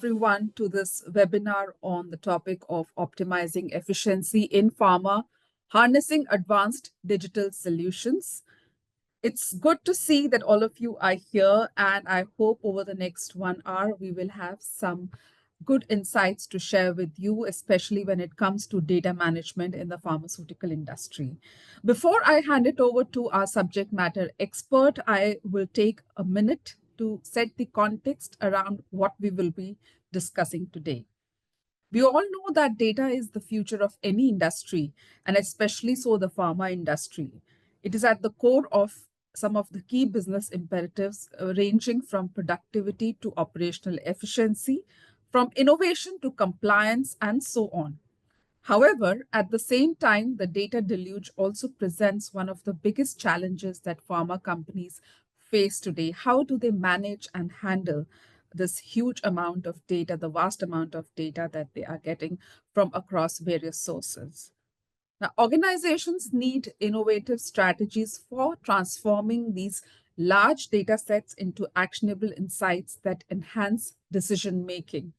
everyone to this webinar on the topic of optimizing efficiency in pharma, harnessing advanced digital solutions. It's good to see that all of you are here, and I hope over the next 1 hour we will have some good insights to share with you, especially when it comes to data management in the pharmaceutical industry. Before I hand it over to our subject matter expert, I will take a minute to set the context around what we will be discussing today. We all know that data is the future of any industry, and especially so the pharma industry. It is at the core of some of the key business imperatives, ranging from productivity to operational efficiency, from innovation to compliance, and so on. However, at the same time, the data deluge also presents one of the biggest challenges that pharma companies face today. How do they manage and handle this huge amount of data, the vast amount of data that they are getting from across various sources? Now, organizations need innovative strategies for transforming these large data sets into actionable insights that enhance decision making.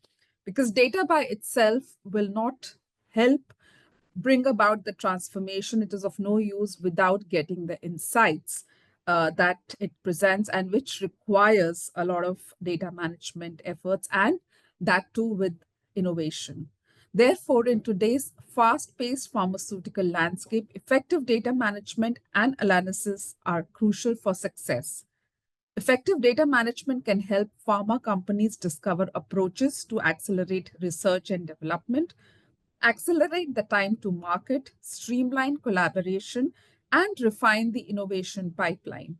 Because data by itself will not help bring about the transformation. It is of no use without getting the insights that it presents, and which requires a lot of data management efforts, and that too with innovation. Therefore, in today's fast paced pharmaceutical landscape, effective data management and analysis are crucial for success. Effective data management can help pharma companies discover approaches to accelerate research and development, accelerate the time to market, streamline collaboration, and refine the innovation pipeline.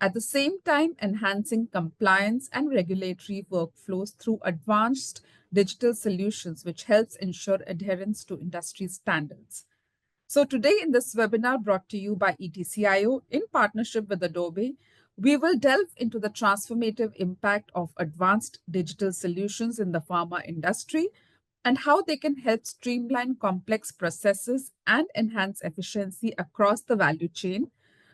At the same time, enhancing compliance and regulatory workflows through advanced digital solutions, which helps ensure adherence to industry standards. So today in this webinar brought to you by ETCIO in partnership with Adobe, we will delve into the transformative impact of advanced digital solutions in the pharma industry and how they can help streamline complex processes and enhance efficiency across the value chain.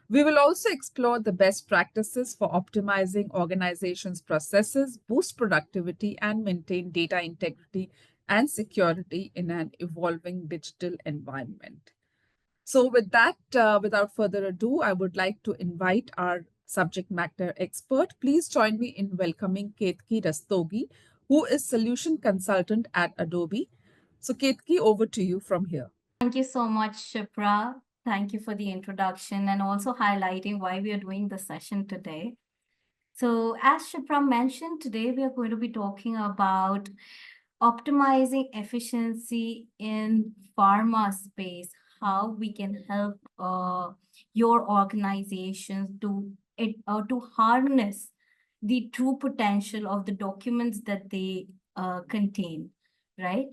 We will also explore the best practices for optimizing organizations' processes, boost productivity, and maintain data integrity and security in an evolving digital environment. So with that, without further ado, I would like to invite our subject matter expert. Please join me in welcoming Ketki Rastogi, who is solution consultant at Adobe. So Ketki, over to you from here. Thank you so much, Shipra. Thank you for the introduction and also highlighting why we are doing the session today. So as Shipra mentioned, today we are going to be talking about optimizing efficiency in pharma space, how we can help your organizations to harness the true potential of the documents that they contain, right?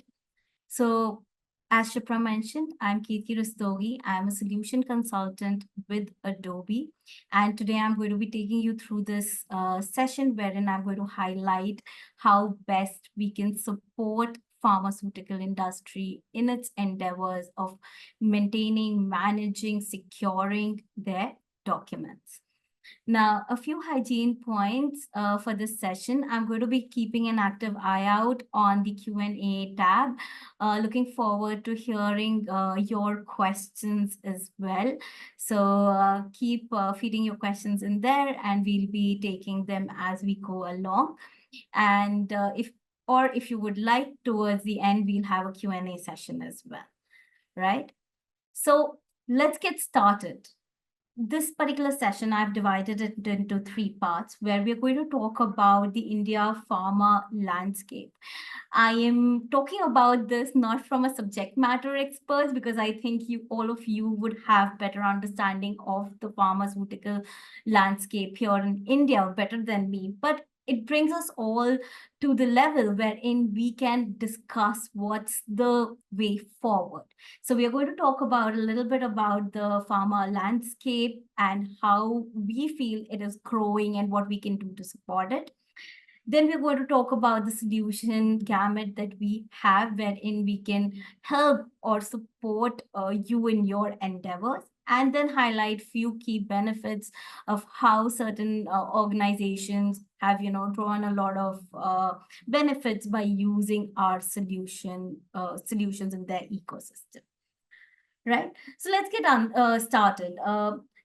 So as Shipra mentioned, I'm Kirti Rastogi. I'm a solution consultant with Adobe. And today I'm going to be taking you through this session wherein I'm going to highlight how best we can support pharmaceutical industry in its endeavors of maintaining, managing, securing their documents. Now, a few hygiene points for this session. I'm going to be keeping an active eye out on the Q&A tab. Looking forward to hearing your questions as well. So keep feeding your questions in there, and we'll be taking them as we go along. And if you would like, towards the end, we'll have a Q&A session as well, right? So let's get started. This particular session, I've divided it into 3 parts where we're going to talk about the India pharma landscape. I am talking about this not from a subject matter expert, because I think all of you would have better understanding of the pharmaceutical landscape here in India better than me. But it brings us all to the level wherein we can discuss what's the way forward. So we are going to talk about a little bit about the pharma landscape and how we feel it is growing and what we can do to support it. Then we're going to talk about the solution gamut that we have, wherein we can help or support you in your endeavors. and then highlight few key benefits of how certain organizations have, drawn a lot of benefits by using our solutions in their ecosystem. Right. So let's get started.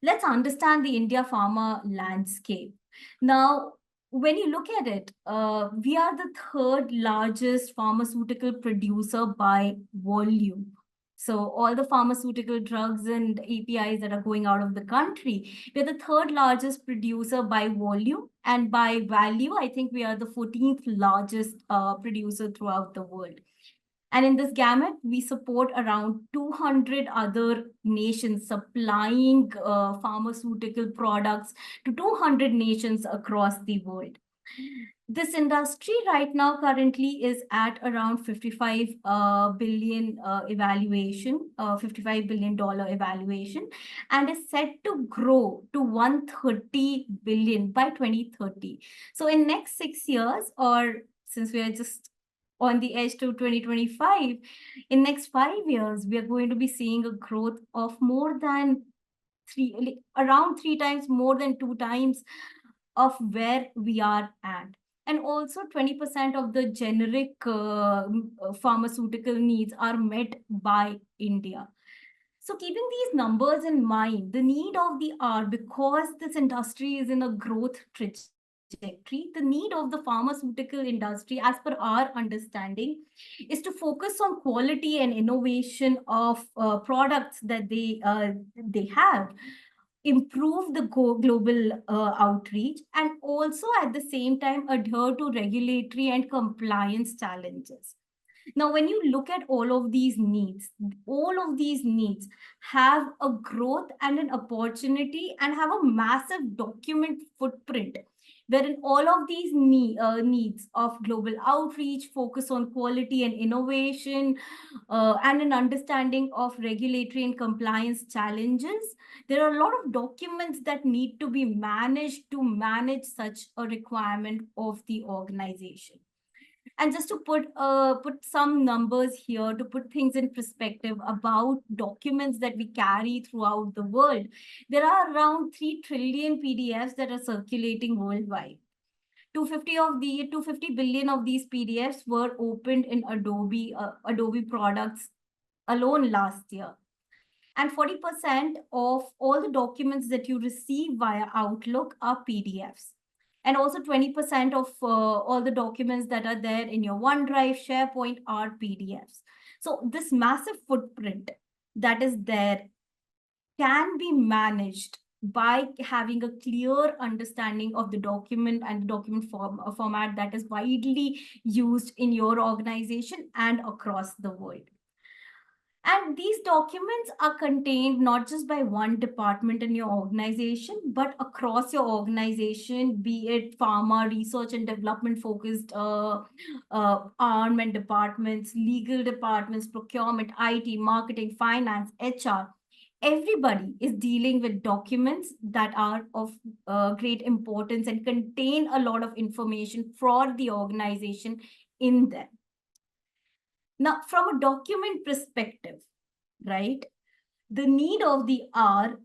Let's understand the India pharma landscape. Now, when you look at it, we are the third largest pharmaceutical producer by volume. So all the pharmaceutical drugs and APIs that are going out of the country, we're the third largest producer by volume, and by value, I think we are the 14th largest producer throughout the world. And in this gamut, we support around 200 other nations, supplying pharmaceutical products to 200 nations across the world. This industry right now currently is at around 55 billion evaluation, $55 billion evaluation, and is set to grow to 130 billion by 2030. So in next 6 years, or since we are just on the edge to 2025, in next 5 years, we are going to be seeing a growth of more than around 3 times, more than 2 times of where we are at. And also 20% of the generic pharmaceutical needs are met by India. So keeping these numbers in mind, the need of the hour, because this industry is in a growth trajectory, the need of the pharmaceutical industry, as per our understanding, is to focus on quality and innovation of products that they have, improve the global outreach, and also at the same time adhere to regulatory and compliance challenges. Now, when you look at all of these needs have a growth and an opportunity and have a massive document footprint, wherein all of these needs of global outreach, focus on quality and innovation, and an understanding of regulatory and compliance challenges, there are a lot of documents that need to be managed to manage such a requirement of the organization. And just to put some numbers here to put things in perspective about documents that we carry throughout the world, there are around 3 trillion PDFs that are circulating worldwide. 250 billion of these PDFs were opened in Adobe products alone last year. And 40% of all the documents that you receive via Outlook are PDFs. And also 20% of all the documents that are there in your OneDrive, SharePoint are PDFs. So this massive footprint that is there can be managed by having a clear understanding of the document and document format that is widely used in your organization and across the world. And these documents are contained not just by one department in your organization, but across your organization, be it pharma, research and development focused arm and departments, legal departments, procurement, IT, marketing, finance, HR. Everybody is dealing with documents that are of great importance and contain a lot of information for the organization in them. Now, from a document perspective, right, the need of the hour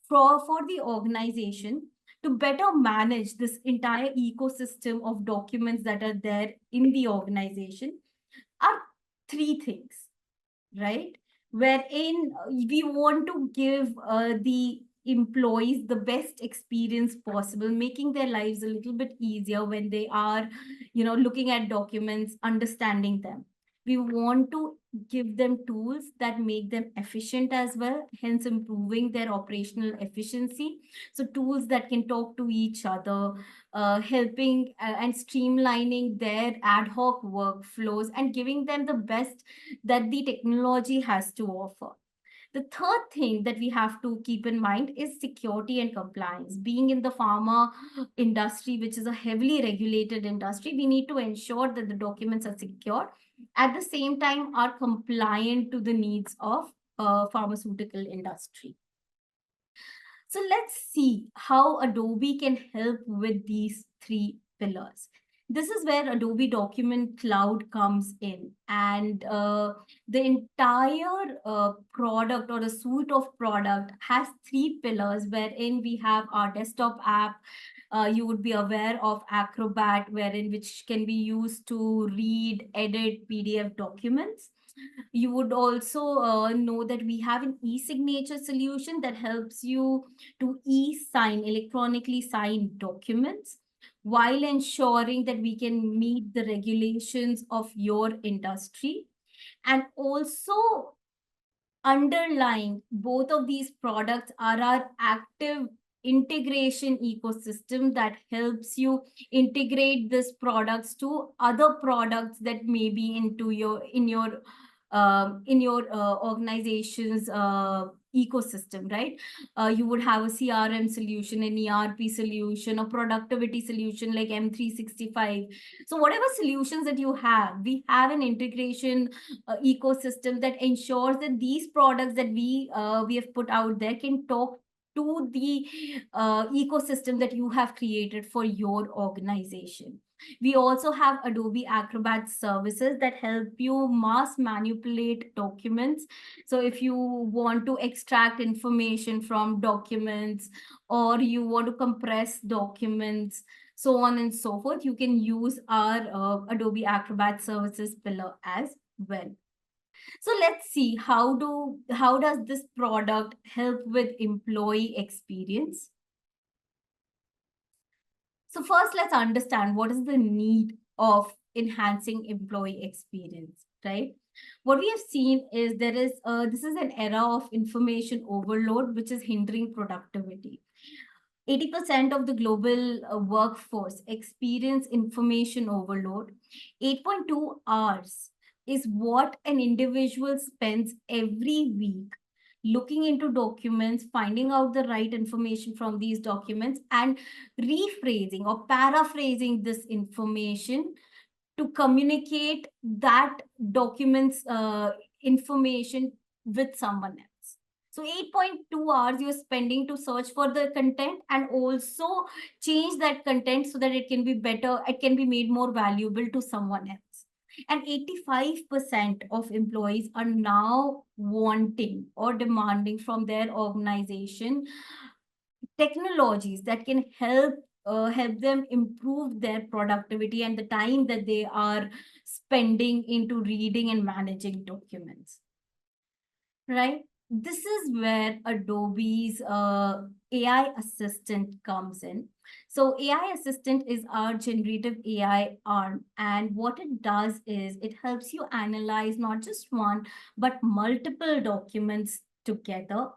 for the organization to better manage this entire ecosystem of documents that are there in the organization are 3 things, right? Wherein we want to give the employees the best experience possible, making their lives a little bit easier when they are, looking at documents, understanding them. We want to give them tools that make them efficient as well, hence improving their operational efficiency. So tools that can talk to each other, helping and streamlining their ad hoc workflows and giving them the best that the technology has to offer. The third thing that we have to keep in mind is security and compliance. Being in the pharma industry, which is a heavily regulated industry, we need to ensure that the documents are secure, at the same time are compliant to the needs of pharmaceutical industry. So let's see how Adobe can help with these 3 pillars. This is where Adobe Document Cloud comes in, and the entire product or a suite of product has three pillars, wherein we have our desktop app. You would be aware of Acrobat, wherein which can be used to read, edit PDF documents. You would also know that we have an e-signature solution that helps you to e-sign, electronically sign documents, while ensuring that we can meet the regulations of your industry. And also underlying both of these products are our active integration ecosystem that helps you integrate these products to other products that may be into your organization's ecosystem, right? You would have a CRM solution, an ERP solution, a productivity solution like M365. So whatever solutions that you have, we have an integration ecosystem that ensures that these products that we have put out there can talk to the ecosystem that you have created for your organization. We also have Adobe Acrobat services that help you mass manipulate documents. So if you want to extract information from documents, or you want to compress documents, so on and so forth, you can use our Adobe Acrobat services pillar as well. So let's see how does this product help with employee experience? So first, let's understand what is the need of enhancing employee experience, right? What we have seen is this is an era of information overload, which is hindering productivity. 80% of the global workforce experience information overload. 8.2 hours is what an individual spends every week looking into documents, finding out the right information from these documents, and rephrasing or paraphrasing this information to communicate that documents information with someone else. So 8.2 hours you're spending to search for the content and also change that content so that it can be better, it can be made more valuable to someone else. And 85% of employees are now wanting or demanding from their organization technologies that can help them improve their productivity and the time that they are spending into reading and managing documents, right? This is where Adobe's AI assistant comes in. So AI assistant is our generative AI arm, and what it does is it helps you analyze not just one but multiple documents together.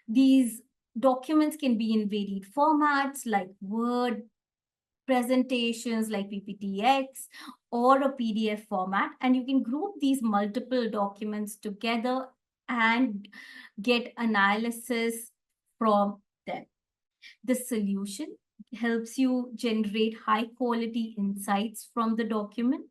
These documents can be in varied formats like Word, presentations like PPTX, or a PDF format, and you can group these multiple documents together and get analysis from them. The solution helps you generate high quality insights from the document.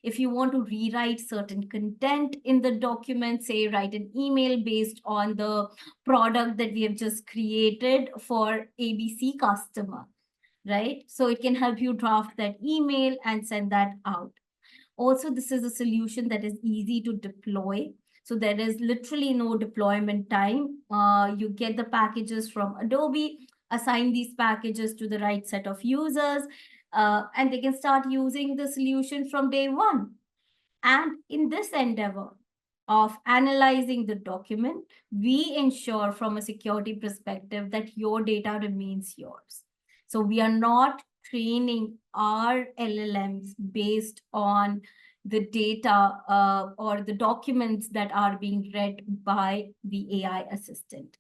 If you want to rewrite certain content in the document, say write an email based on the product that we have just created for ABC customer, right? So it can help you draft that email and send that out. Also, this is a solution that is easy to deploy. So there is literally no deployment time. You get the packages from Adobe, assign these packages to the right set of users, and they can start using the solution from day one. And in this endeavor of analyzing the document, we ensure from a security perspective that your data remains yours. So we are not training our LLMs based on the data or the documents that are being read by the AI assistant.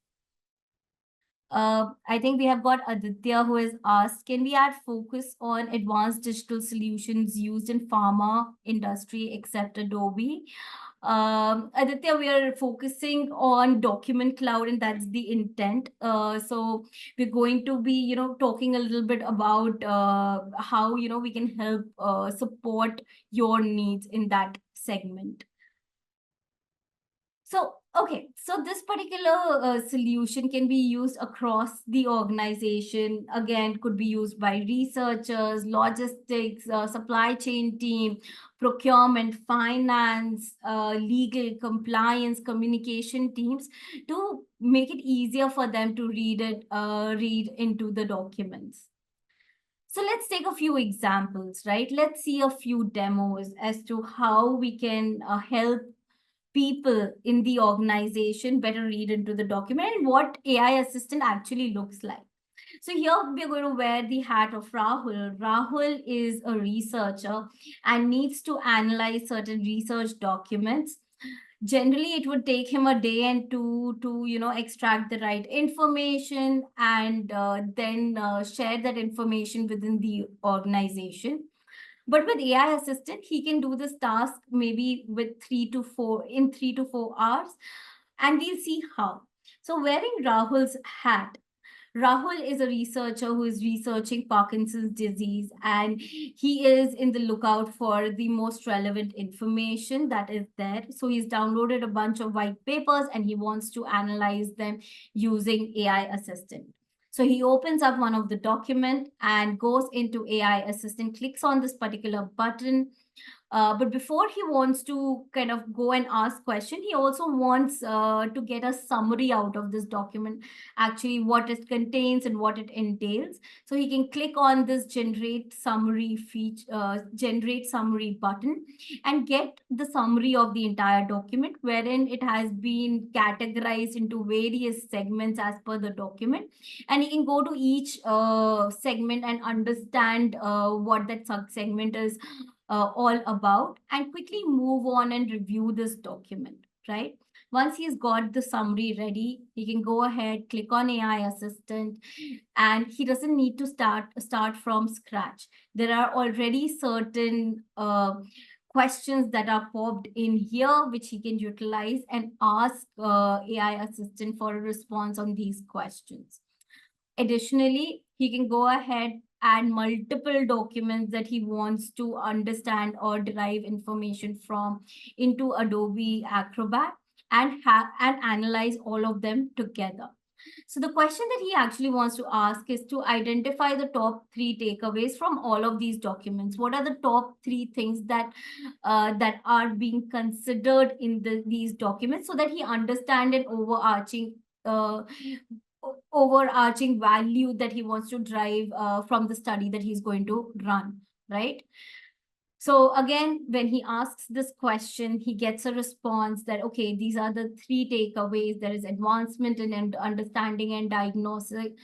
I think we have got Aditya who has asked, can we add focus on advanced digital solutions used in pharma industry except Adobe? Aditya, we are focusing on Document Cloud, and that's the intent. So we're going to be, talking a little bit about how, we can help support your needs in that segment. So Okay, so this particular solution can be used across the organization. Again, could be used by researchers, logistics, supply chain team, procurement, finance, legal, compliance, communication teams, to make it easier for them to read into the documents. So let's take a few examples, right? Let's see a few demos as to how we can help people in the organization better read into the document and what AI assistant actually looks like. So here we're going to wear the hat of Rahul. Rahul is a researcher and needs to analyze certain research documents. Generally, it would take him a day and two to extract the right information and then share that information within the organization. But with AI assistant, he can do this task maybe with 3 to 4 hours, and we'll see how. So wearing Rahul's hat, Rahul is a researcher who is researching Parkinson's disease, and he is in the lookout for the most relevant information that is there. So he's downloaded a bunch of white papers and he wants to analyze them using AI assistant. So he opens up one of the document and goes into AI assistant, clicks on this particular button. But before he wants to kind of go and ask question, he also wants to get a summary out of this document, actually what it contains and what it entails. So he can click on this generate summary generate summary button and get the summary of the entire document, wherein it has been categorized into various segments as per the document. And he can go to each segment and understand what that segment is all about, and quickly move on and review this document, right? Once he's got the summary ready, he can go ahead, click on AI assistant, and he doesn't need to start from scratch. There are already certain questions that are popped in here, which he can utilize and ask AI assistant for a response on these questions. Additionally, he can go ahead add multiple documents that he wants to understand or derive information from into Adobe Acrobat and analyze all of them together. So the question that he actually wants to ask is to identify the top 3 takeaways from all of these documents. What are the top 3 things that are being considered in these documents, so that he understand an overarching value that he wants to drive from the study that he's going to run, right? So again, when he asks this question, he gets a response that, okay, these are the 3 takeaways. There is advancement in understanding and diagnosing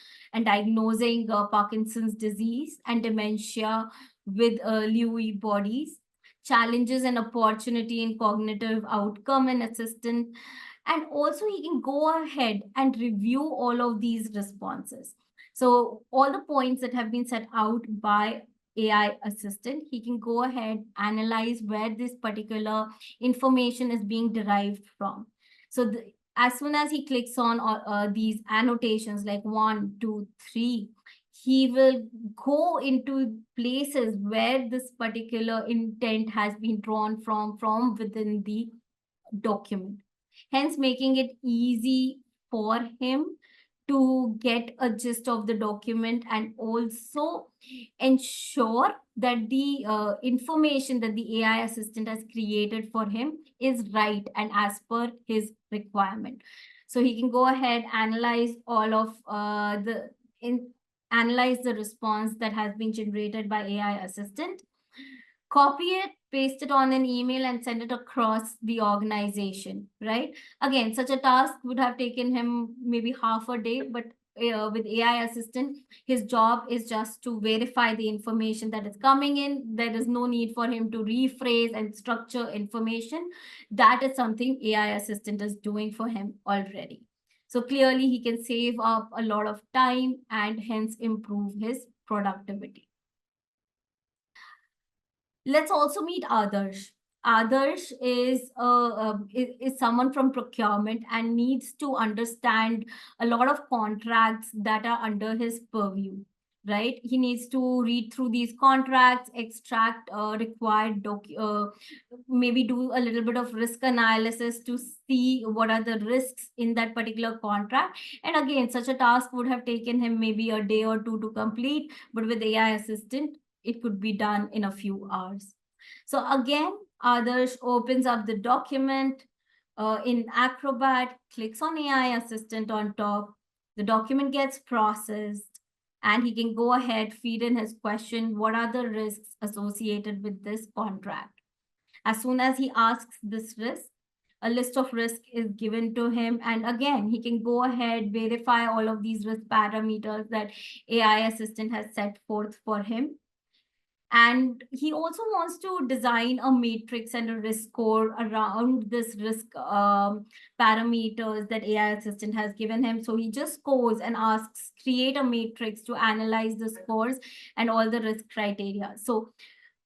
Parkinson's disease and dementia with Lewy bodies, challenges and opportunity in cognitive outcome and assistant. And also he can go ahead and review all of these responses. So all the points that have been set out by AI assistant, he can go ahead, analyze where this particular information is being derived from. So as soon as he clicks on these annotations like 1, 2, 3, he will go into places where this particular intent has been drawn from within the document, hence making it easy for him to get a gist of the document and also ensure that the information that the AI assistant has created for him is right and as per his requirement. So he can go ahead, analyze all of analyze the response that has been generated by AI assistant, copy it, paste it on an email, and send it across the organization, right? Again, such a task would have taken him maybe half a day, but with AI assistant, his job is just to verify the information that is coming in. There is no need for him to rephrase and structure information. That is something AI assistant is doing for him already. So clearly he can save up a lot of time and hence improve his productivity. Let's also meet Adarsh. Adarsh is someone from procurement and needs to understand a lot of contracts that are under his purview, right? He needs to read through these contracts, extract required maybe do a little bit of risk analysis to see what are the risks in that particular contract. And again, such a task would have taken him maybe a day or two to complete, but with AI assistant, it could be done in a few hours. So again, Adarsh opens up the document in Acrobat, clicks on AI assistant on top, the document gets processed, and he can go ahead, feed in his question, what are the risks associated with this contract? As soon as he asks this risk, a list of risk is given to him. And again, he can go ahead, verify all of these risk parameters that AI assistant has set forth for him. And he also wants to design a matrix and a risk score around this risk parameters that AI assistant has given him. So he just goes and asks, create a matrix to analyze the scores and all the risk criteria. So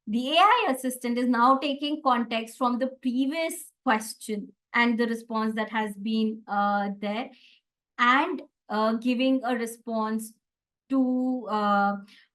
the AI assistant is now taking context from the previous question and the response that has been there, and giving a response to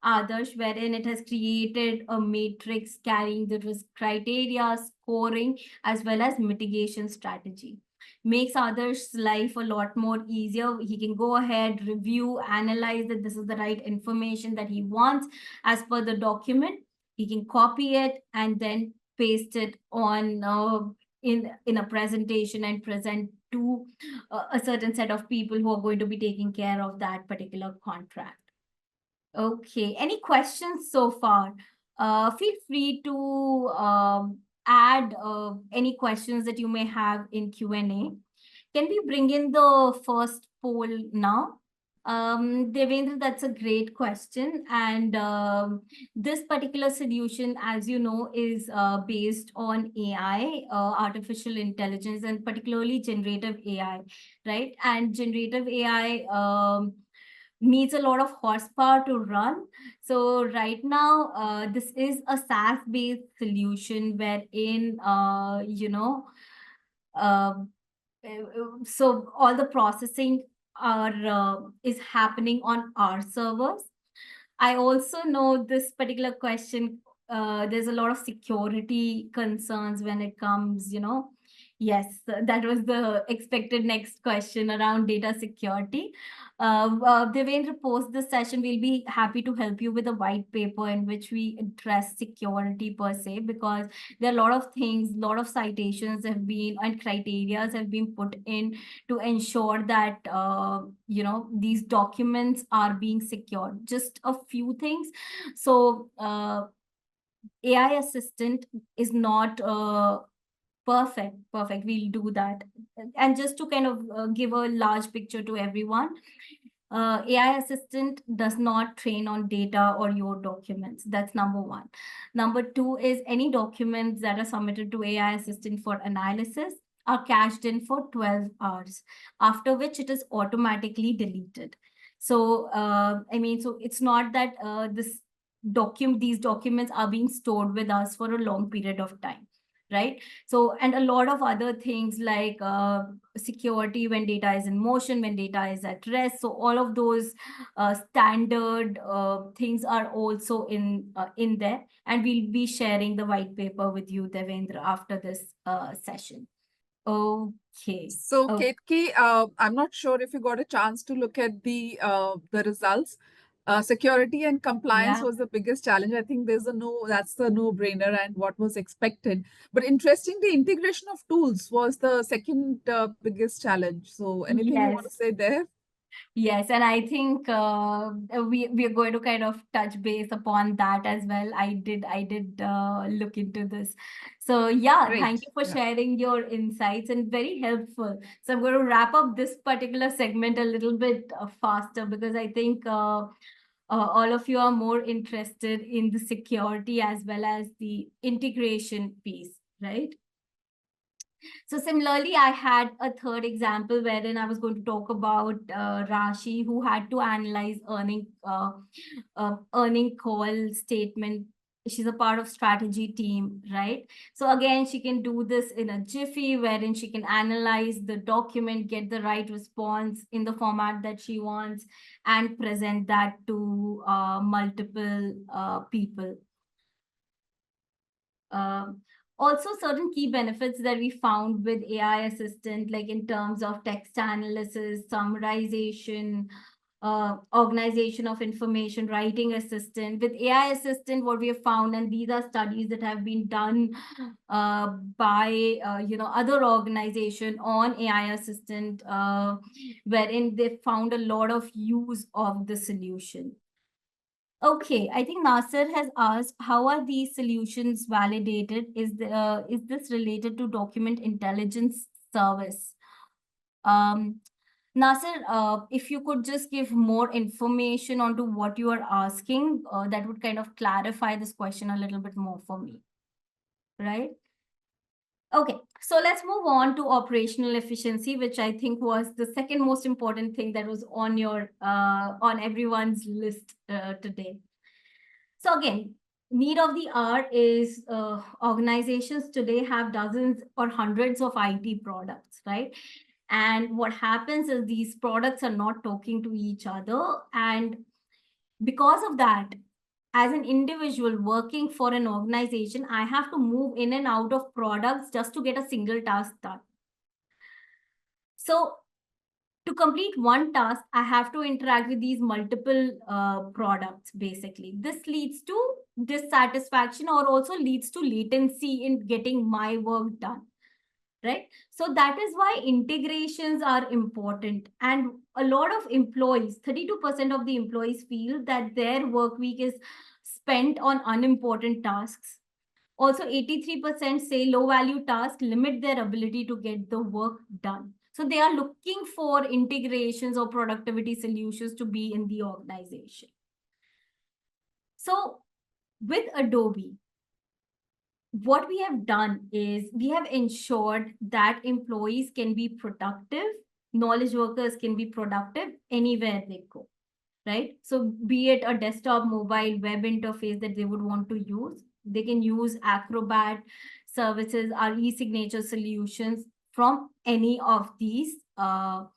Adarsh, wherein it has created a matrix carrying the risk criteria, scoring, as well as mitigation strategy. Makes Adarsh's life a lot more easier. He can go ahead, review, analyze that this is the right information that he wants as per the document. He can copy it and then paste it on in a presentation and present to a certain set of people who are going to be taking care of that particular contract. Okay, any questions so far? Feel free to add any questions that you may have in Q&A. Can we bring in the first poll now? Devendra, that's a great question. And this particular solution, as you know, is based on AI, artificial intelligence, and particularly generative AI, right? And generative AI needs a lot of horsepower to run. So right now, this is a SaaS-based solution wherein, so all the processing is happening on our servers. I also know this particular question, there's a lot of security concerns when it comes, Yes, that was the expected next question around data security. Devendra, post this session, we'll be happy to help you with a white paper in which we address security per se, because there are a lot of things, a lot of citations have been and criterias have been put in to ensure that, these documents are being secured. Just a few things. So AI assistant is not perfect. We'll do that. And just to kind of give a large picture to everyone, AI assistant does not train on data or your documents. That's number one. Number two is any documents that are submitted to AI assistant for analysis are cached in for 12 hours, after which it is automatically deleted. So, so it's not that these documents are being stored with us for a long period of time, right? So, and a lot of other things like security when data is in motion, when data is at rest. So all of those standard things are also in there. And we'll be sharing the white paper with you, Devendra, after this session. Okay. So, Ketki, I'm not sure if you got a chance to look at the results. Security and compliance was the biggest challenge. I think that's the no-brainer and what was expected. But interesting, the integration of tools was the second biggest challenge. So, anything you want to say there? Yes, and I think we are going to kind of touch base upon that as well. I did look into this. So yeah, Great. Thank you for sharing your insights and very helpful. So I'm going to wrap up this particular segment a little bit faster, because I think all of you are more interested in the security as well as the integration piece, right? So similarly, I had a third example wherein I was going to talk about Rashi, who had to analyze earning call statement she's a part of strategy team, right? So again, she can do this in a jiffy, wherein she can analyze the document, get the right response in the format that she wants, and present that to multiple people. Also, certain key benefits that we found with AI assistant, like in terms of text analysis, summarization, organization of information, writing assistant. With AI assistant, what we have found, and these are studies that have been done by other organization on AI assistant, wherein they found a lot of use of the solution. Okay, I think Nasser has asked, how are these solutions validated? Is this related to document intelligence service? Nasser, if you could just give more information onto what you are asking, that would kind of clarify this question a little bit more for me, right? Okay, so let's move on to operational efficiency, which I think was the second most important thing that was on your on everyone's list today. So again, need of the hour is organizations today have dozens or hundreds of IT products, right? And what happens is these products are not talking to each other. And because of that, as an individual working for an organization, I have to move in and out of products just to get a single task done. So to complete one task, I have to interact with these multiple products, basically. This leads to dissatisfaction or also leads to latency in getting my work done, right? So that is why integrations are important. And a lot of employees, 32% of the employees feel that their work week is spent on unimportant tasks. Also, 83% say low value tasks limit their ability to get the work done. So they are looking for integrations or productivity solutions to be in the organization. So with Adobe, what we have done is we have ensured that employees can be productive, knowledge workers can be productive anywhere they go, right? So be it a desktop, mobile, web interface that they would want to use, they can use Acrobat services, our e-signature solutions from any of these from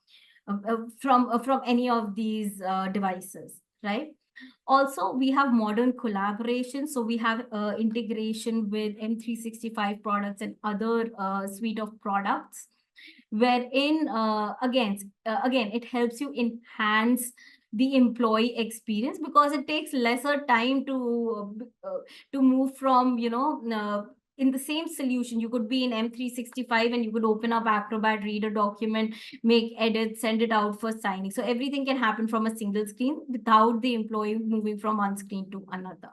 any of these devices, right? Also, we have modern collaboration. So we have integration with M365 products and other suite of products, wherein again it helps you enhance the employee experience because it takes lesser time to move from in the same solution. You could be in M365 and you could open up Acrobat, read a document, make edits, send it out for signing. So everything can happen from a single screen without the employee moving from one screen to another.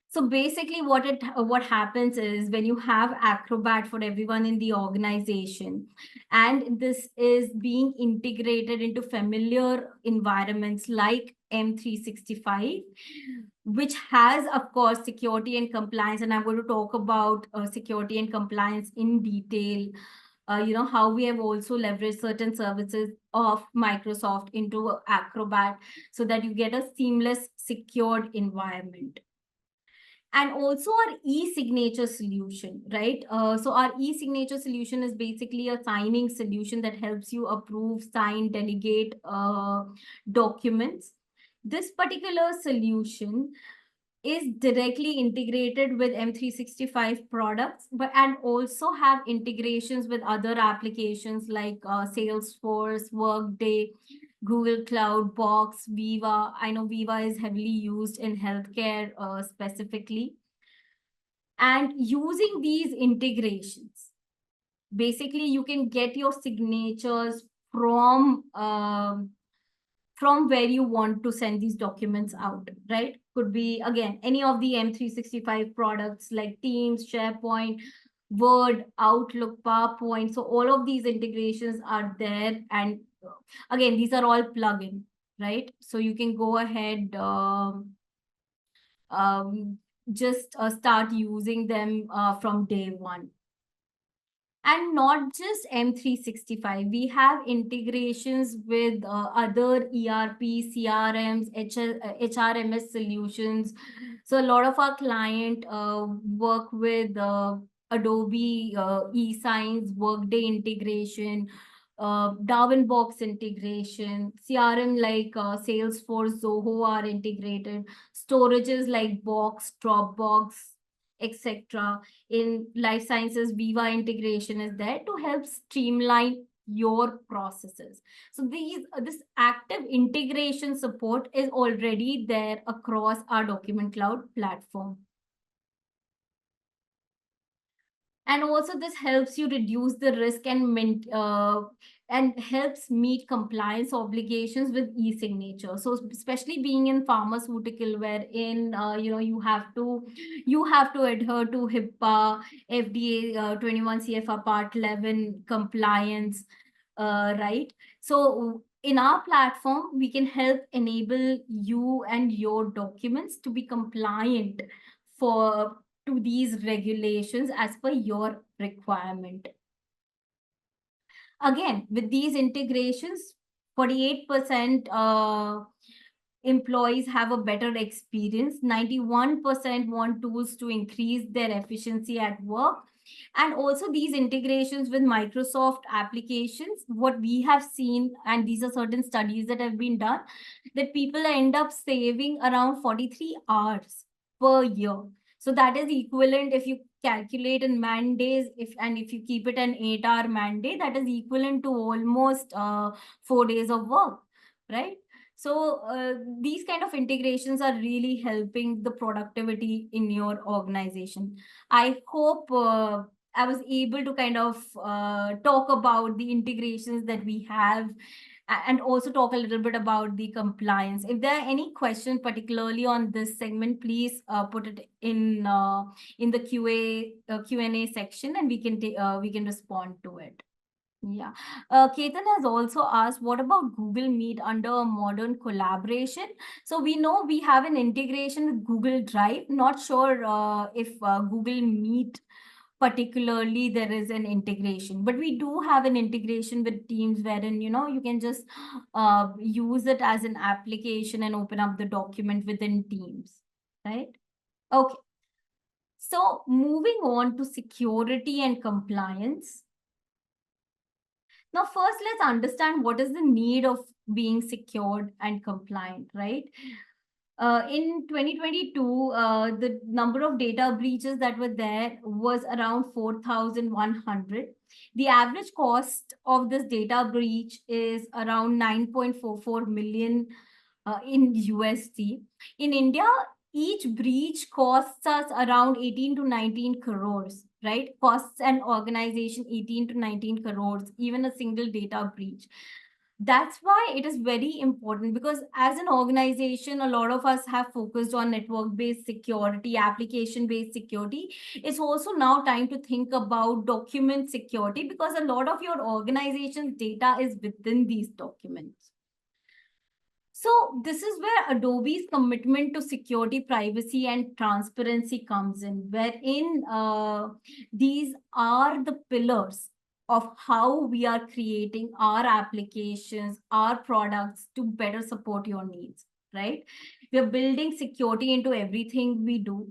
So basically what happens is when you have Acrobat for everyone in the organization, and this is being integrated into familiar environments like M365, which has, of course, security and compliance. And I'm going to talk about security and compliance in detail. How we have also leveraged certain services of Microsoft into Acrobat so that you get a seamless, secured environment. And also our e-signature solution, right? So our e-signature solution is basically a signing solution that helps you approve, sign, delegate documents. This particular solution is directly integrated with M365 products, and also have integrations with other applications like Salesforce, Workday, Google Cloud, Box, Viva. I know Viva is heavily used in healthcare specifically. And using these integrations, basically you can get your signatures from where you want to send these documents out, right? Could be, again, any of the M365 products like Teams, SharePoint, Word, Outlook, PowerPoint. So all of these integrations are there. And again, these are all plugin, right? So you can go ahead, just start using them from day one. And not just M365, we have integrations with other ERP, CRMs, HRMS solutions. So a lot of our client work with Adobe eSigns, Workday integration, Darwinbox integration, CRM like Salesforce, Zoho are integrated, storages like Box, Dropbox, etc. In life sciences, Viva integration is there to help streamline your processes. So this active integration support is already there across our Document Cloud platform. And also this helps you reduce the risk and helps meet compliance obligations with e-signature. So especially being in pharmaceutical, wherein you have to adhere to HIPAA, FDA 21 CFR Part 11 compliance, right? So in our platform, we can help enable you and your documents to be compliant for to these regulations as per your requirement. Again, with these integrations, 48% employees have a better experience. 91% want tools to increase their efficiency at work. And also these integrations with Microsoft applications, what we have seen, and these are certain studies that have been done, that people end up saving around 43 hours per year. So that is equivalent, if you calculate in man days, if you keep it an 8-hour man day, that is equivalent to almost 4 days of work, right? So these kind of integrations are really helping the productivity in your organization. I hope I was able to kind of talk about the integrations that we have and also talk a little bit about the compliance. If there are any questions particularly on this segment, please put it in the Q&A section, and we can respond to it. Yeah. Ketan has also asked, what about Google Meet under a modern collaboration? So we know we have an integration with Google Drive. Not sure if Google Meet particularly there is an integration, but we do have an integration with Teams, wherein you can just use it as an application and open up the document within Teams, right? Okay. So moving on to security and compliance. Now, first, let's understand what is the need of being secured and compliant, right? In 2022, the number of data breaches that were there was around 4,100. The average cost of this data breach is around 9.44 million in USD. In India, each breach costs us around 18 to 19 crores, right? Costs an organization 18 to 19 crores, even a single data breach. That's why it is very important, because as an organization, a lot of us have focused on network-based security, application-based security. It's also now time to think about document security, because a lot of your organization's data is within these documents. So this is where Adobe's commitment to security, privacy, and transparency comes in, wherein these are the pillars of how we are creating our applications, our products to better support your needs, right? We are building security into everything we do.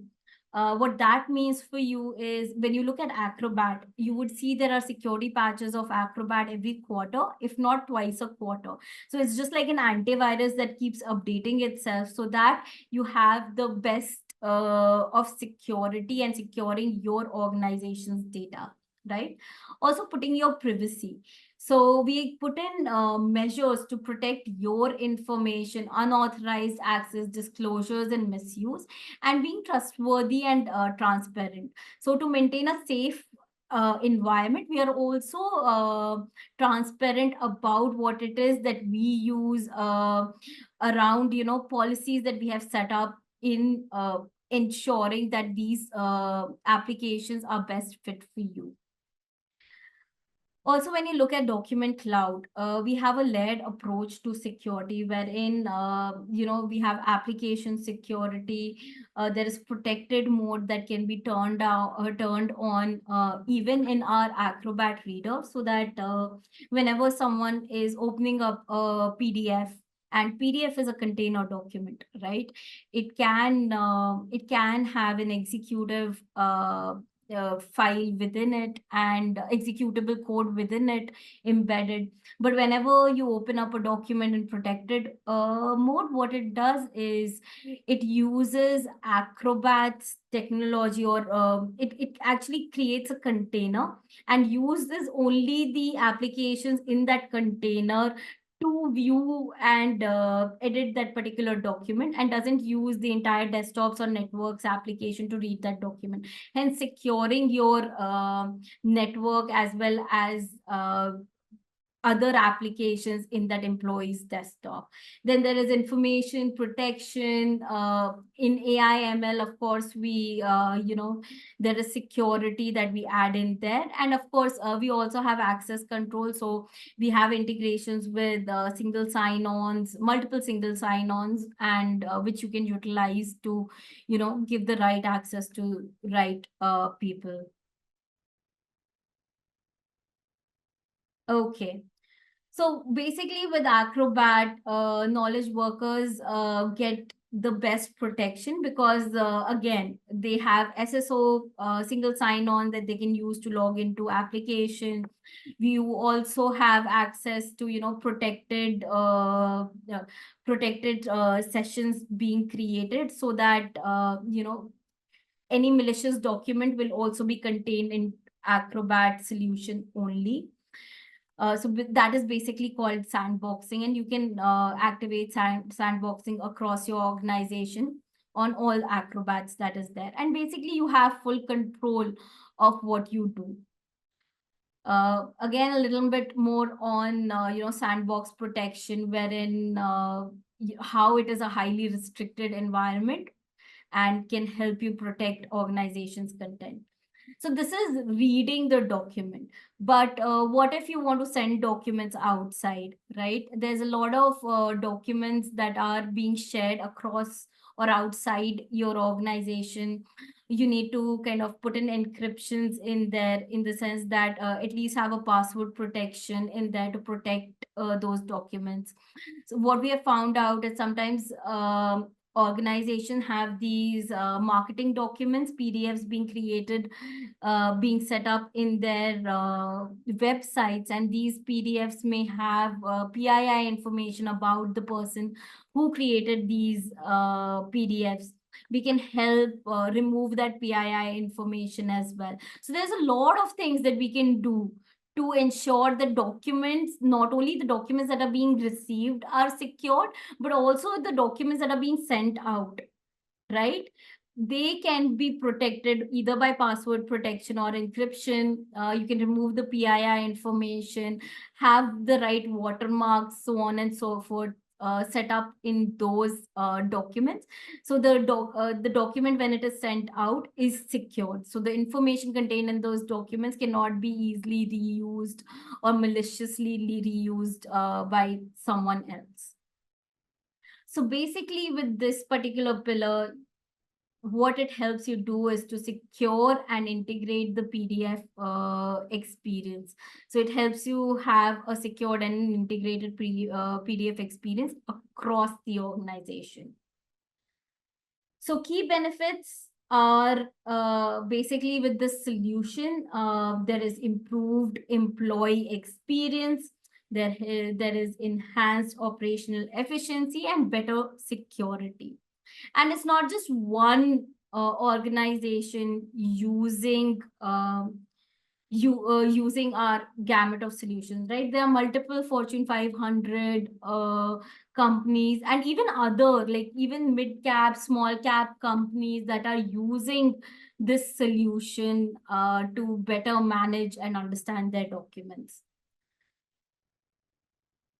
What that means for you is, when you look at Acrobat, you would see there are security patches of Acrobat every quarter, if not twice a quarter. So it's just like an antivirus that keeps updating itself, so that you have the best of security and securing your organization's data, right? Also putting your privacy. So we put in measures to protect your information, unauthorized access, disclosures, and misuse, and being trustworthy and transparent. So to maintain a safe environment, we are also transparent about what it is that we use around, policies that we have set up in ensuring that these applications are best fit for you. Also, when you look at Document Cloud, we have a layered approach to security wherein, we have application security. There is protected mode that can be turned on even in our Acrobat reader, so that whenever someone is opening up a PDF, and PDF is a container document, right? It can have an executive file within it and executable code within it embedded. But whenever you open up a document in protected mode, what it does is it uses Acrobat's technology, or it actually creates a container and uses only the applications in that container to view and edit that particular document, and doesn't use the entire desktops or networks application to read that document, hence securing your network as well as other applications in that employee's desktop. Then there is information protection. In AI ML, of course, there is security that we add in there. And of course, we also have access control. So we have integrations with single sign-ons, multiple single sign-ons, and which you can utilize to, give the right access to right people. Okay. So basically with Acrobat, knowledge workers get the best protection because again, they have SSO single sign-on that they can use to log into application. You also have access to, protected sessions being created, so that, any malicious document will also be contained in Acrobat solution only. That is basically called sandboxing, and you can activate sandboxing across your organization on all Acrobats that is there. And basically you have full control of what you do. Again, a little bit more on, sandbox protection, wherein how it is a highly restricted environment and can help you protect organization's content. So this is reading the document. But what if you want to send documents outside, right? There's a lot of documents that are being shared across or outside your organization. You need to kind of put in encryptions in there, in the sense that at least have a password protection in there to protect those documents. So what we have found out is sometimes organizations have these marketing documents, PDFs being created, being set up in their websites, and these PDFs may have PII information about the person who created these PDFs. We can help remove that PII information as well. So there's a lot of things that we can do to ensure the documents, not only the documents that are being received are secured, but also the documents that are being sent out, right? They can be protected either by password protection or encryption. You can remove the PII information, have the right watermarks, so on and so forth, set up in those documents. So the document, when it is sent out, is secured. So the information contained in those documents cannot be easily reused or maliciously reused by someone else. So basically, with this particular pillar, what it helps you do is to secure and integrate the PDF experience. So it helps you have a secured and integrated PDF experience across the organization. So key benefits are basically with this solution, there is improved employee experience, there is enhanced operational efficiency and better security. And it's not just one organization using using our gamut of solutions, right? There are multiple Fortune 500 companies, and even other, like even mid cap, small cap companies that are using this solution to better manage and understand their documents.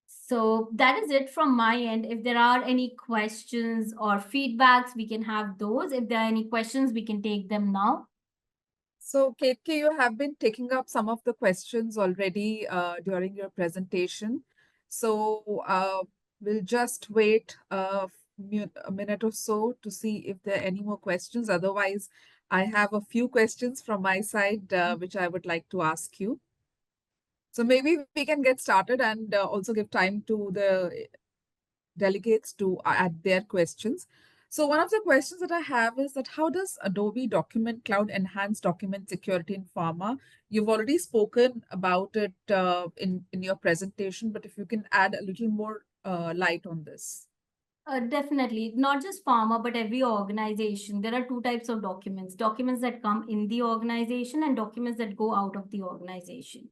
So that is it from my end. If there are any questions or feedbacks, we can have those. If there are any questions, we can take them now. So, Ketki, you have been taking up some of the questions already during your presentation. So, we'll just wait a minute or so to see if there are any more questions. Otherwise, I have a few questions from my side, which I would like to ask you. So, maybe we can get started and also give time to the delegates to add their questions. So one of the questions that I have is that how does Adobe Document Cloud enhance document security in pharma? You've already spoken about it in your presentation, but if you can add a little more light on this. Definitely, not just pharma, but every organization. There are two types of documents: documents that come in the organization and documents that go out of the organization.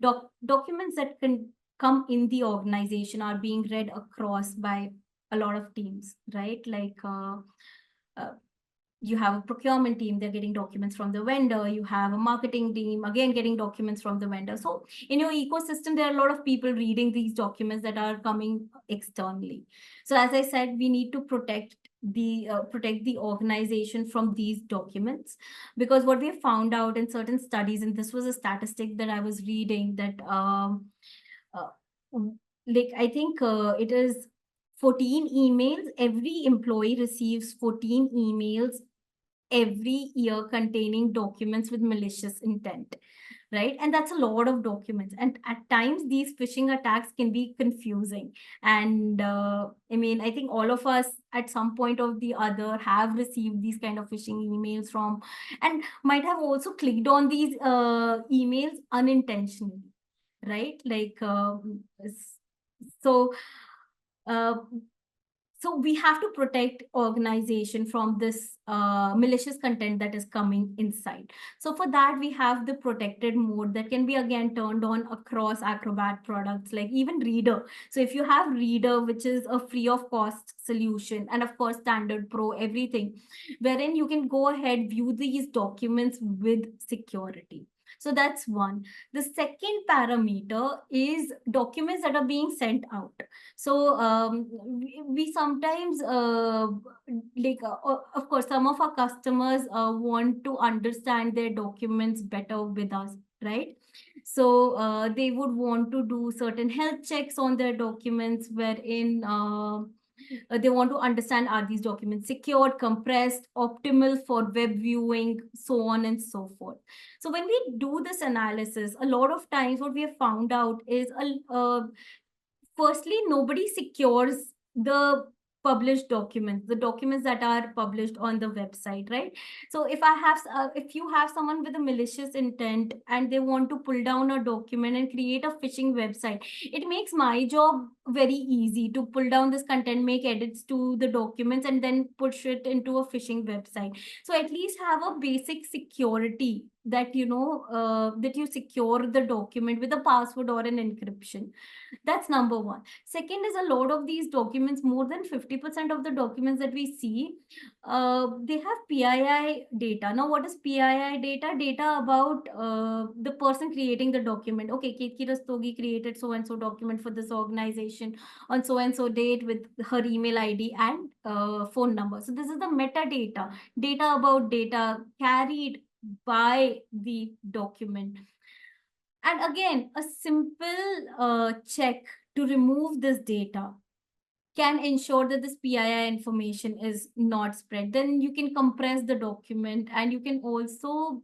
Documents that can come in the organization are being read across by a lot of teams, right? Like uh, you have a procurement team, they're getting documents from the vendor. You have a marketing team, again, getting documents from the vendor. So in your ecosystem, there are a lot of people reading these documents that are coming externally. So as I said, we need to protect the organization from these documents, because what we have found out in certain studies, and this was a statistic that I was reading, that uh, like I think it is 14 emails. Every employee receives 14 emails every year containing documents with malicious intent, right? And that's a lot of documents. And at times, these phishing attacks can be confusing. And I mean, I think all of us at some point or the other have received these kind of phishing emails from, and might have also clicked on these emails unintentionally, right? Like, so. Uh, so we have to protect organization from this malicious content that is coming inside. So for that, we have the protected mode that can be again turned on across Acrobat products, like even Reader. So if you have Reader, which is a free of cost solution, and of course Standard Pro, everything, wherein you can go ahead, view these documents with security. So that's one. The second parameter is documents that are being sent out. So we sometimes of course, some of our customers want to understand their documents better with us, right? So they would want to do certain health checks on their documents, wherein they want to understand, are these documents secured, compressed, optimal for web viewing, so on and so forth. So when we do this analysis, a lot of times what we have found out is firstly, nobody secures the published documents, the documents that are published on the website, right? So if you have someone with a malicious intent and they want to pull down a document and create a phishing website, it makes my job very easy to pull down this content, make edits to the documents, and then push it into a phishing website. So at least have a basic security that that you secure the document with a password or an encryption. That's number one. Second is, a lot of these documents, more than 50% of the documents that we see, they have PII data. Now, what is PII data? Data about the person creating the document. Okay, Ketki Rastogi created so and so document for this organization on so and so date with her email ID and phone number. So this is the metadata, data about data carried by the document. And again, a simple check to remove this data can ensure that this PII information is not spread. Then you can compress the document, and you can also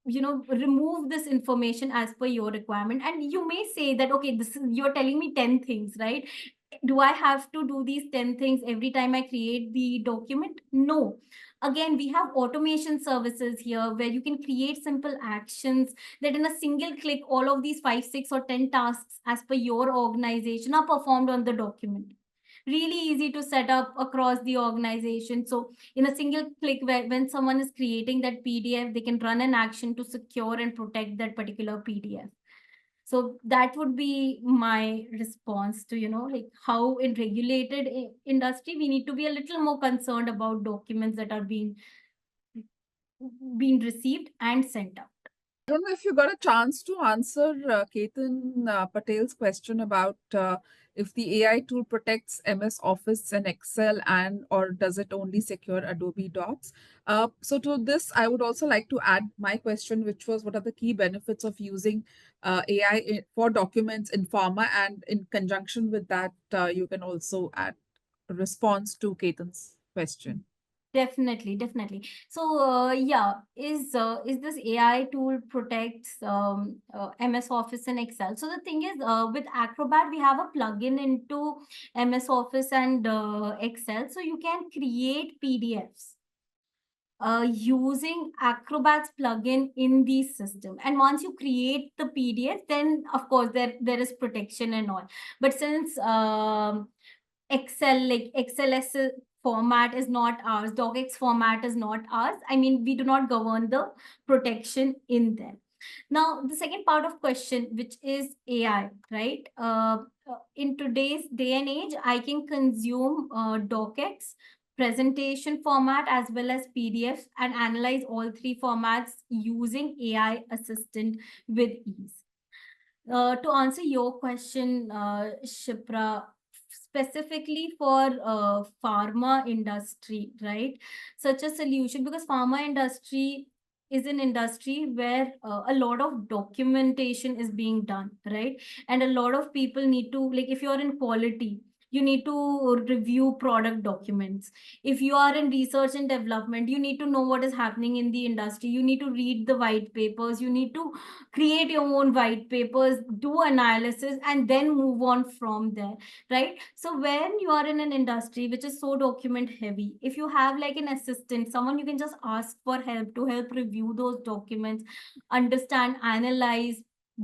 remove this information as per your requirement. And you may say that, okay, you're telling me 10 things, right? Do I have to do these 10 things every time I create the document? No. Again, we have automation services here where you can create simple actions that in a single click, all of these 5, 6, or 10 tasks as per your organization are performed on the document. Really easy to set up across the organization. So in a single click, when someone is creating that PDF, they can run an action to secure and protect that particular PDF. So that would be my response to, like how in regulated industry, we need to be a little more concerned about documents that are being received and sent out. don't know if you got a chance to answer Ketan Patel's question about if the AI tool protects MS Office and Excel, and or does it only secure Adobe Docs? So to this, I would also like to add my question, which was what are the key benefits of using AI for documents in pharma, and in conjunction with that, you can also add a response to Ketan's question. Definitely, definitely. So, yeah, is this AI tool protects MS Office and Excel? So the thing is, with Acrobat, we have a plugin into MS Office and Excel, so you can create PDFs using Acrobat's plugin in the system. And once you create the PDF, then of course there is protection and all. But since Excel, like XLS format is not ours, docx format is not ours, I mean, we do not govern the protection in there. Now, the second part of question, which is AI, right? In today's day and age, I can consume docx presentation format as well as PDFs and analyze all three formats using AI assistant with ease. To answer your question, Shipra, specifically for pharma industry, right? Such a solution, because pharma industry is an industry where a lot of documentation is being done, right? And a lot of people need to, like, if you're in quality, you need to review product documents. If you are in research and development, you need to know what is happening in the industry. You need to read the white papers. You need to create your own white papers, do analysis, and then move on from there, right? So when you are in an industry which is so document heavy, if you have like an assistant, someone you can just ask for help to help review those documents, understand, analyze,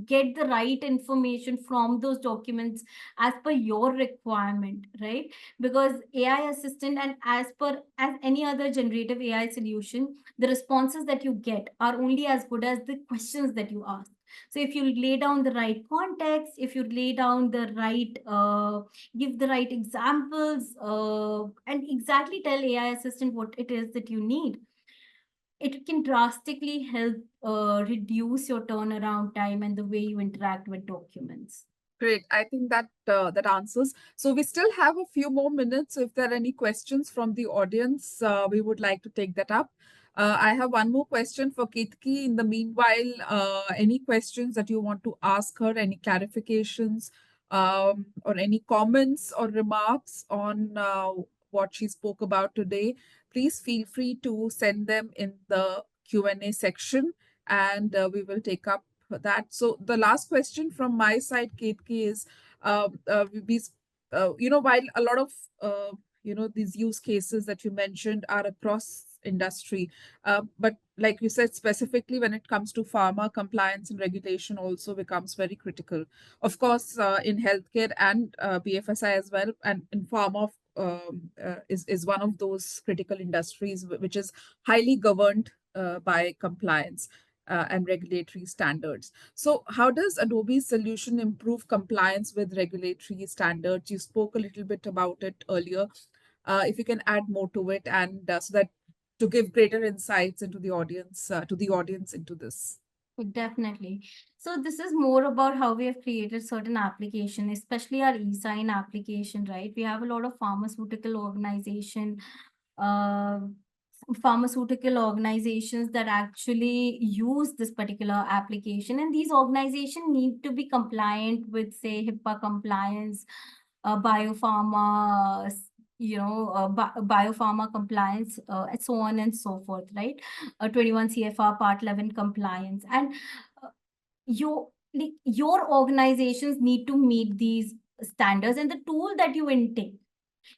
get the right information from those documents as per your requirement, right? Because AI assistant, and as any other generative AI solution, the responses that you get are only as good as the questions that you ask. So if you lay down the right context, if you lay down the right, give the right examples, and exactly tell AI assistant what it is that you need, it can drastically help reduce your turnaround time and the way you interact with documents. Great. I think that that answers. So we still have a few more minutes. So if there are any questions from the audience, we would like to take that up. I have one more question for Ketki. In the meanwhile, any questions that you want to ask her, any clarifications, or any comments or remarks on what she spoke about today, please feel free to send them in the Q&A section, and we will take up that. So the last question from my side, Ketki, is we, while a lot of these use cases that you mentioned are across industry, but like you said, specifically when it comes to pharma, compliance and regulation also becomes very critical. Of course, in healthcare and BFSI as well, and in pharma is one of those critical industries which is highly governed by compliance and regulatory standards. So how does Adobe's solution improve compliance with regulatory standards? You spoke a little bit about it earlier. If you can add more to it, and so that to give greater insights into the audience, into this. Definitely. So this is more about how we have created certain application, especially our e-sign application, right? We have a lot of uh, pharmaceutical organizations that actually use this particular application, and these organizations need to be compliant with, say, HIPAA compliance, biopharma, biopharma compliance, and so on and so forth, right? 21 CFR Part 11 compliance, and uh, your organizations need to meet these standards, and the tool that you intake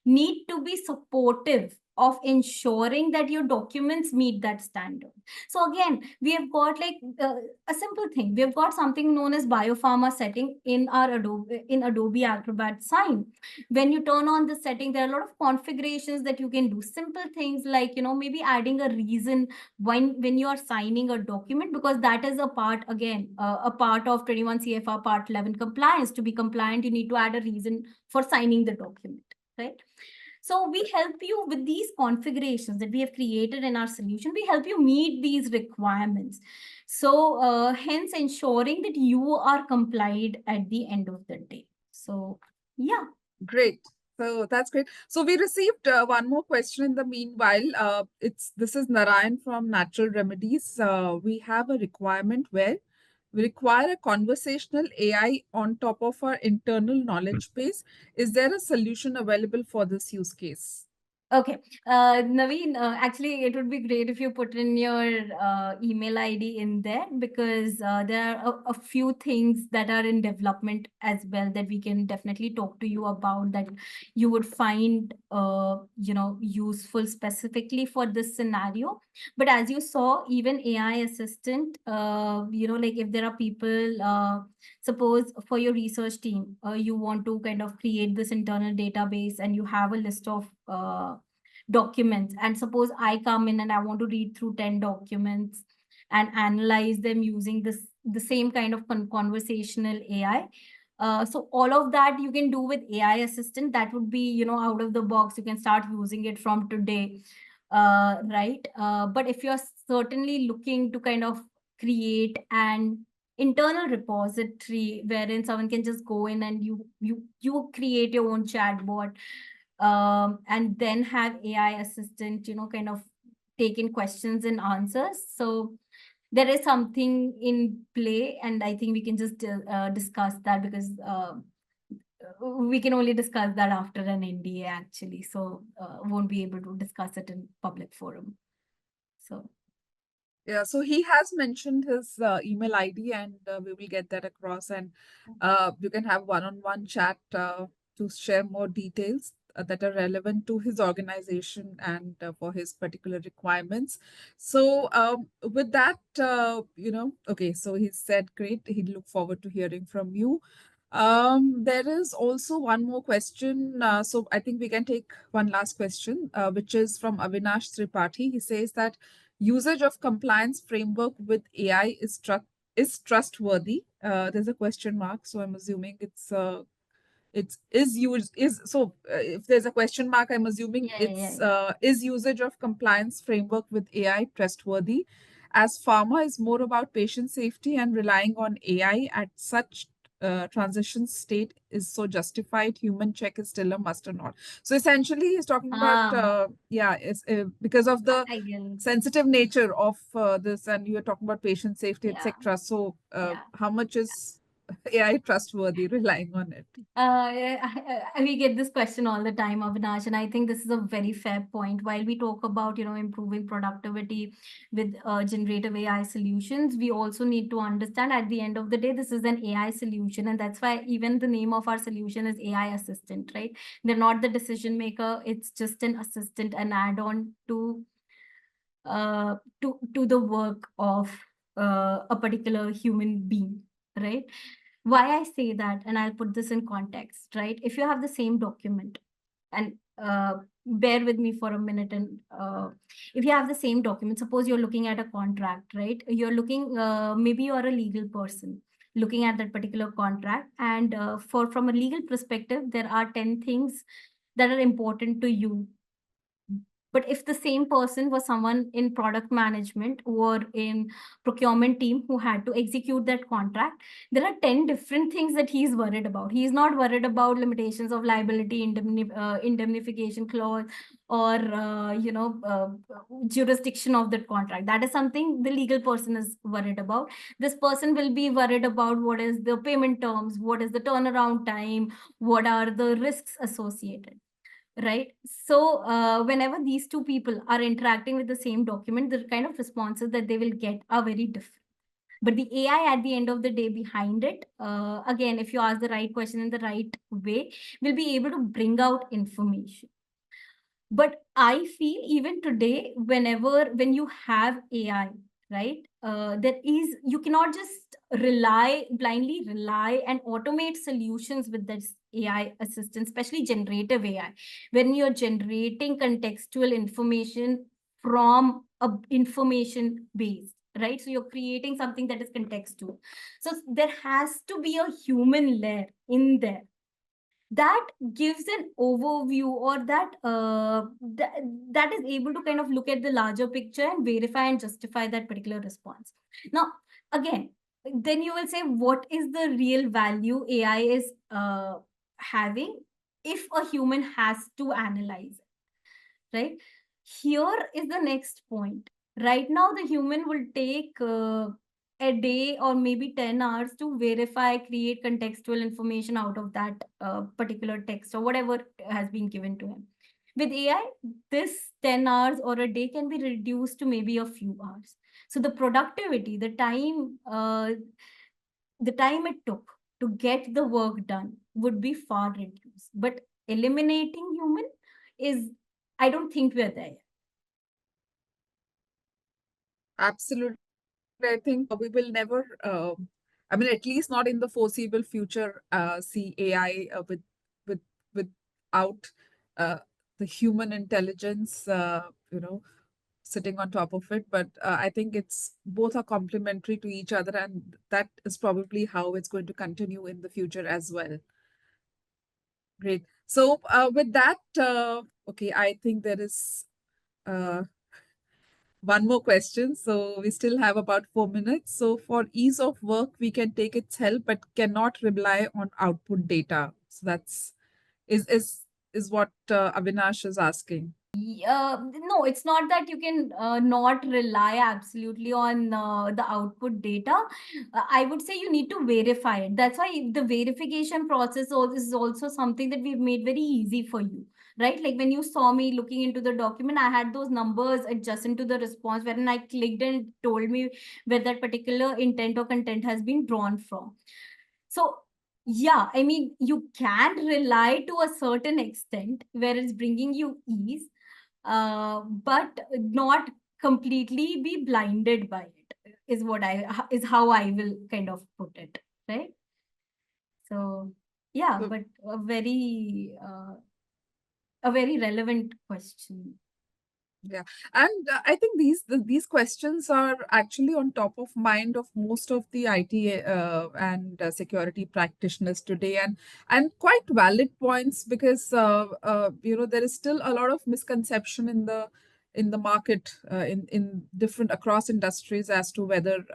need to be supportive of ensuring that your documents meet that standard. So again, we have got like a simple thing. We have got something known as biopharma setting in our Adobe Acrobat Sign. When you turn on the setting, there are a lot of configurations that you can do. Simple things like, maybe adding a reason when you are signing a document, because that is a part, again, a part of 21 CFR Part 11 compliance. To be compliant, you need to add a reason for signing the document, right? So we help you with these configurations that we have created in our solution. We help you meet these requirements. So hence ensuring that you are complied at the end of the day. So yeah. Great. So that's great. So we received one more question in the meanwhile. This is Narayan from Natural Remedies. We have a requirement where we require a conversational AI on top of our internal knowledge base. Is there a solution available for this use case? Okay. Naveen, actually, it would be great if you put in your email ID in there, because there are a few things that are in development as well that we can definitely talk to you about, that you would find, useful specifically for this scenario. But as you saw, even AI assistant, like if there are people, suppose for your research team, you want to kind of create this internal database and you have a list of documents, and suppose I come in and I want to read through 10 documents and analyze them using the same kind of conversational AI. So all of that you can do with AI assistant. That would be, out of the box. You can start using it from today, right? But if you're certainly looking to kind of create an internal repository wherein someone can just go in and you create your own chatbot, and then have AI assistant, kind of take in questions and answers. So there is something in play, and I think we can just discuss that, because we can only discuss that after an NDA actually. So won't be able to discuss it in public forum. So Yeah, so he has mentioned his email ID, and we will get that across, and you can have one-on-one chat to share more details that are relevant to his organization and for his particular requirements. So with that, okay, so he said, great, he'd look forward to hearing from you. There is also one more question. So I think we can take one last question, which is from Avinash Tripathi. He says that usage of compliance framework with AI is trustworthy. There's a question mark, so I'm assuming it's is used is so if there's a question mark, I'm assuming it's is usage of compliance framework with AI trustworthy, as pharma is more about patient safety and relying on AI at such transition state is so justified. Human check is still a must or not. So essentially, he's talking about because of the I get it. sensitive nature of this, and you're talking about patient safety, Yeah. etc. So Yeah. how much is AI trustworthy relying on it? We get this question all the time, Avinash, and I think this is a very fair point. While we talk about, improving productivity with generative AI solutions, we also need to understand at the end of the day, this is an AI solution, and that's why even the name of our solution is AI assistant, right? They're not the decision maker. It's just an assistant, an add-on to the work of a particular human being, right? Why I say that, and I'll put this in context, right? If you have the same document, and bear with me for a minute, and if you have the same document, suppose you're looking at a contract, right? You're looking, maybe you're a legal person looking at that particular contract, and from a legal perspective, there are 10 things that are important to you. But if the same person was someone in product management or in procurement team who had to execute that contract, there are 10 different things that he's worried about. He's not worried about limitations of liability, indemnification clause, or jurisdiction of that contract. That is something the legal person is worried about. This person will be worried about what is the payment terms, what is the turnaround time, what are the risks associated. Right. So whenever these two people are interacting with the same document, the kind of responses that they will get are very different. But the AI at the end of the day behind it, again, if you ask the right question in the right way, will be able to bring out information. But I feel even today, when you have AI, right, you cannot just blindly rely and automate solutions with this AI assistant, especially generative AI. When you're generating contextual information from a information base, right? So you're creating something that is contextual. So there has to be a human layer in there, that gives an overview, or that is able to kind of look at the larger picture and verify and justify that particular response. Now, again, then you will say, what is the real value AI is having if a human has to analyze it, right? Here is the next point. Right now, the human will take a day or maybe 10 hours to verify, create contextual information out of that particular text or whatever has been given to him. With AI, this 10 hours or a day can be reduced to maybe a few hours. So the productivity, the time it took to get the work done would be far reduced. But eliminating human is, I don't think we're there. Absolutely. I think we will never, I mean, at least not in the foreseeable future, see AI with without the human intelligence, sitting on top of it. But I think it's both are complementary to each other, and that is probably how it's going to continue in the future as well. Great. So with that, okay, I think there is one more question. So we still have about 4 minutes. So for ease of work, we can take its help, but cannot rely on output data. So that's is what Avinash is asking. No, it's not that you can not rely absolutely on the output data. I would say you need to verify it. That's why the verification process is also something that we've made very easy for you, right? Like when you saw me looking into the document, I had those numbers adjacent to the response, wherein I clicked and it told me where that particular intent or content has been drawn from. So yeah, I mean, you can rely to a certain extent where it's bringing you ease, but not completely be blinded by it, is how I will kind of put it, right? So yeah, So but a very relevant question. yeah, and I think these questions are actually on top of mind of most of the IT and security practitioners today, and quite valid points, because there is still a lot of misconception in the market, in different across industries, as to whether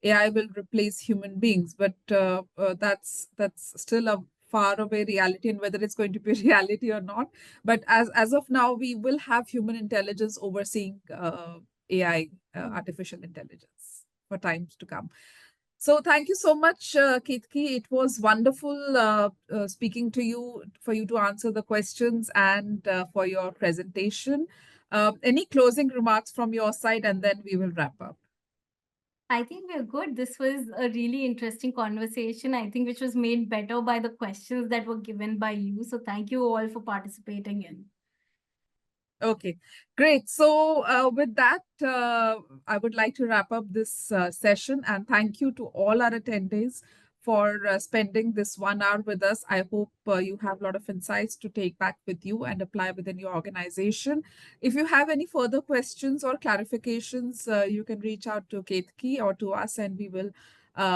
AI will replace human beings. But that's still a far away reality, and whether it's going to be a reality or not. But as of now, we will have human intelligence overseeing AI, artificial intelligence, for times to come. So thank you so much, Ketki. It was wonderful speaking to you, for you to answer the questions, and for your presentation. Any closing remarks from your side, and then we will wrap up. I think we're good. This was a really interesting conversation, I think, which was made better by the questions that were given by you. So thank you all for participating in. Okay, great. So with that, I would like to wrap up this session, and thank you to all our attendees for spending this 1 hour with us. I hope you have a lot of insights to take back with you and apply within your organization. If you have any further questions or clarifications, you can reach out to Ketki or to us, and we will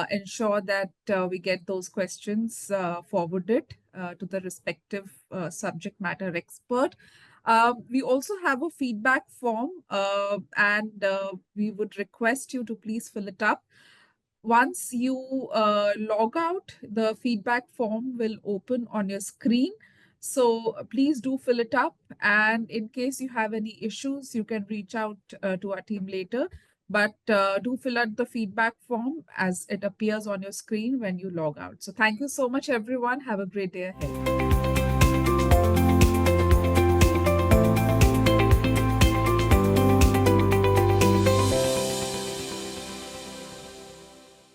ensure that we get those questions forwarded to the respective subject matter expert. We also have a feedback form, and we would request you to please fill it up. Once you log out, the feedback form will open on your screen. So please do fill it up. And in case you have any issues, you can reach out to our team later. But do fill out the feedback form as it appears on your screen when you log out. So thank you so much, everyone. Have a great day ahead.